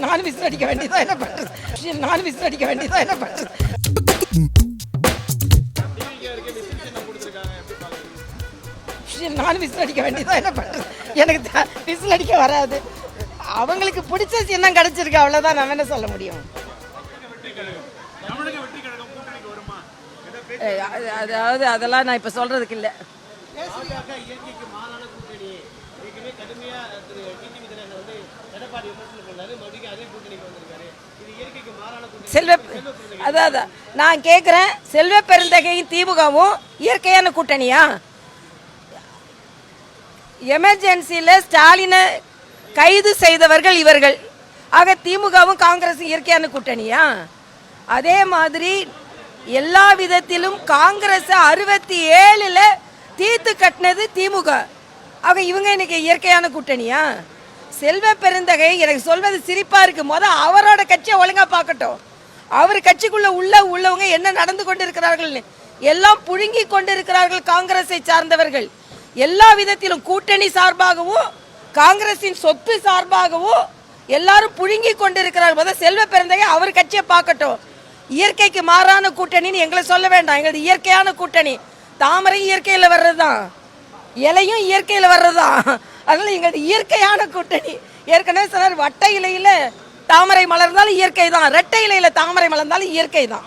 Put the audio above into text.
நான் விசில் அடிக்க வேண்டியதான் என்ன பண்றது, நான் விசில் அடிக்க வேண்டியதான் என்ன பண்றது. நான் விசில் அடிக்க வேண்டியதான் என்ன பண்றது. எனக்கு விசில் அடிக்க வராது. அவங்களுக்கு பிடிச்ச சின்னம் கிடைச்சிருக்கு, அவ்வளவுதான். நம்ம என்ன சொல்ல முடியும்? அதாவது அதெல்லாம் நான் இப்ப சொல்றதுக்கு இல்லை. செல்வ அதான் நான் கேட்குறேன், செல்வ பெருந்தகையும் திமுகவும் இயற்கையான கூட்டணியா? எமர்ஜென்சியில் ஸ்டாலினை கைது செய்தவர்கள் இவர்கள். ஆக திமுகவும் காங்கிரஸும் இயற்கையான கூட்டணியா? அதே மாதிரி எல்லா விதத்திலும் காங்கிரஸ் 67 தீர்த்து கட்டினது திமுக. ஆக இவங்க இன்னைக்கு இயற்கையான கூட்டணியா? செல்வ பெருந்தகை எனக்கு சொல்வது சிரிப்பா இருக்கு. அவரோட கட்சியை ஒழுங்கா பார்க்கட்டும். அவர் கட்சிக்குள்ள உள்ளவங்க என்ன நடந்து கொண்டிருக்கிறார்கள் எல்லாம் புழுங்கி கொண்டிருக்கிறார்கள். காங்கிரஸை சார்ந்தவர்கள் எல்லா விதத்திலும் கூட்டணி சார்பாகவும் காங்கிரசின் சொத்து சார்பாகவும் எல்லாரும் புழுங்கி கொண்டிருக்கிறார்கள். செல்வ பெருந்தகை அவர் கட்சியை பார்க்கட்டும். இயற்கைக்கு மாறான கூட்டணின்னு எங்களை சொல்ல வேண்டாம். எங்களது இயற்கையான கூட்டணி. தாமரை இயற்கையில் வர்றதுதான், இலையும் இயற்கையில் வர்றதுதான். அதனால எங்களது இயற்கையான கூட்டணி. ஏற்கனவே சொன்னார், வட்ட இலையில தாமரை மலர்ந்தாலும் இயற்கை தான், ரெட்டை இலையில தாமரை மலர்ந்தாலும் இயற்கை தான்.